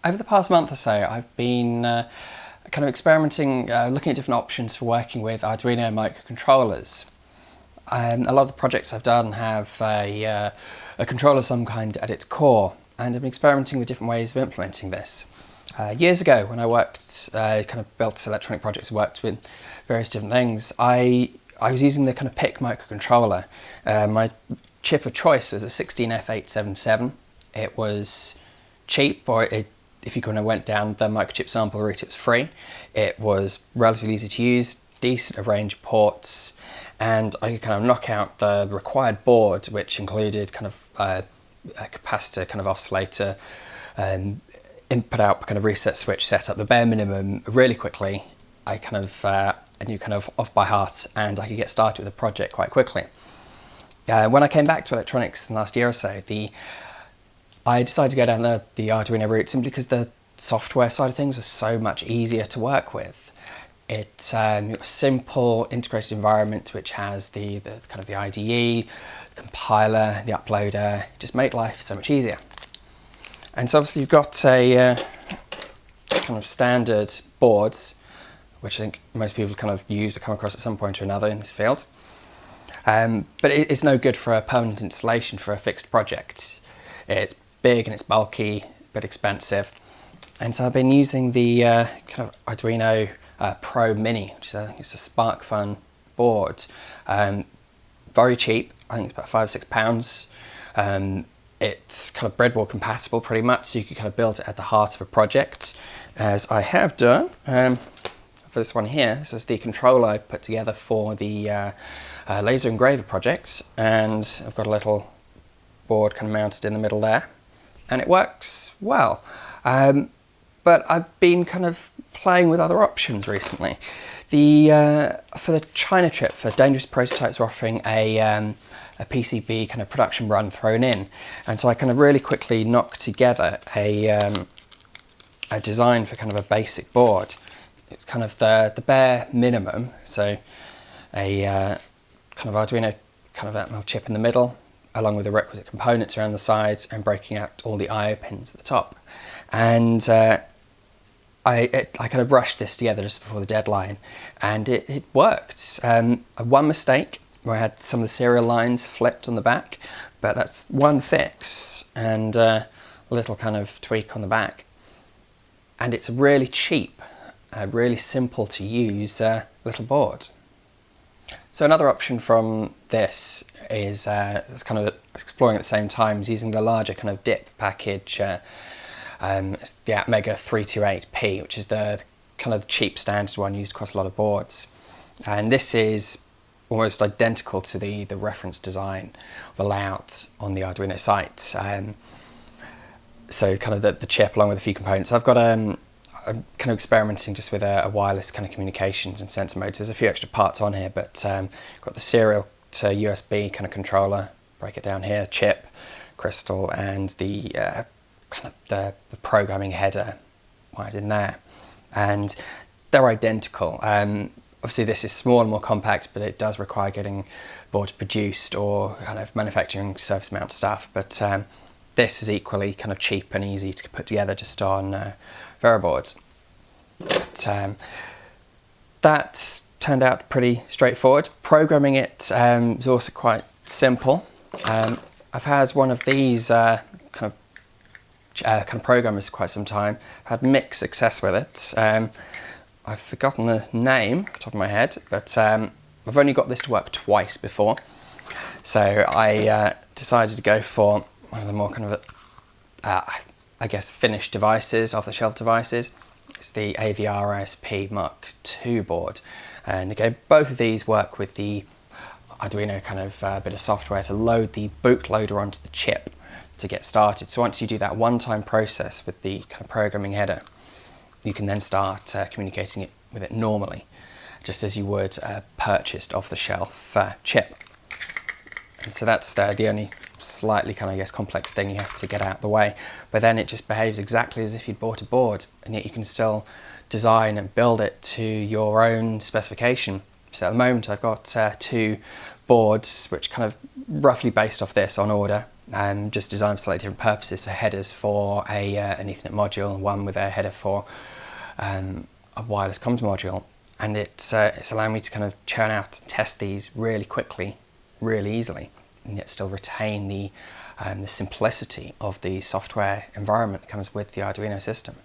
Over the past month or so, I've been kind of experimenting, looking at different options for working with Arduino microcontrollers. A lot of the projects I've done have a controller of some kind at its core, and I've been experimenting with different ways of implementing this. Years ago, when I worked, kind of built electronic projects, worked with various different things, I was using the kind of PIC microcontroller. My chip of choice was a 16F877. It was cheap, if you kind of went down the microchip sample route, it was free. It was relatively easy to use, decent range of ports, and I could kind of knock out the required board, which included kind of a capacitor, kind of oscillator, input out kind of reset switch, set up the bare minimum really quickly. I knew kind of off by heart, and I could get started with the project quite quickly. When I came back to electronics in the last year or so, I decided to go down the Arduino route simply because the software side of things was so much easier to work with. It's a simple integrated environment which has the kind of the IDE, the compiler, the uploader. Just make life so much easier. And so obviously you've got a kind of standard boards, which I think most people kind of use or come across at some point or another in this field. But it's no good for a permanent installation for a fixed project. It's big and it's bulky, a bit expensive. And so I've been using the kind of Arduino Pro Mini, which is it's a SparkFun board. Very cheap, I think it's about £5 or £6. It's kind of breadboard compatible pretty much, so you can kind of build it at the heart of a project, as I have done. For this one here, this is the controller I put together for the laser engraver projects, and I've got a little board kind of mounted in the middle there, and it works well. But I've been kind of playing with other options recently. For the China trip, for Dangerous Prototypes, we're offering a PCB kind of production run thrown in, and so I kind of really quickly knocked together a design for kind of a basic board. It's kind of the bare minimum, so a kind of Arduino kind of Atmel chip in the middle, along with the requisite components around the sides, and breaking out all the I/O pins at the top. And I kind of rushed this together just before the deadline, and it worked. One mistake where I had some of the serial lines flipped on the back, but that's one fix and a little kind of tweak on the back. And it's really cheap, really simple to use little board. So another option from this is it's kind of exploring at the same time, is using the larger kind of DIP package. It's the Atmega 328P, which is the kind of cheap standard one used across a lot of boards. And this is almost identical to the reference design, the layout on the Arduino site. So kind of the chip along with a few components. I've got I'm kind of experimenting just with a wireless kind of communications and sensor modes. There's a few extra parts on here, but got the serial to USB kind of controller, break it down here, chip, crystal, and the kind of the programming header wired in there. And they're identical. Obviously this is smaller and more compact, but it does require getting boards produced or kind of manufacturing surface mount stuff. But this is equally kind of cheap and easy to put together just on Veriboards. But that turned out pretty straightforward. Programming it is also quite simple. I've had one of these kind of programmers for quite some time. I've had mixed success with it. I've forgotten the name off the top of my head, but I've only got this to work twice before. So I decided to go for one of the more kind of, I guess, finished devices, off-the-shelf devices. It's the AVR ISP Mark II board. And again, both of these work with the Arduino kind of bit of software to load the bootloader onto the chip to get started. So once you do that one-time process with the kind of programming header, you can then start communicating with it normally, just as you would a purchased off-the-shelf chip. And so that's the only slightly kind of, I guess, complex thing you have to get out of the way. But then it just behaves exactly as if you'd bought a board, and yet you can still design and build it to your own specification. So at the moment I've got two boards which kind of roughly based off this on order. just designed for slightly different purposes. So headers for an Ethernet module, one with a header for a wireless comms module, and it's allowing me to kind of churn out and test these really quickly, really easily, and yet still retain the simplicity of the software environment that comes with the Arduino system.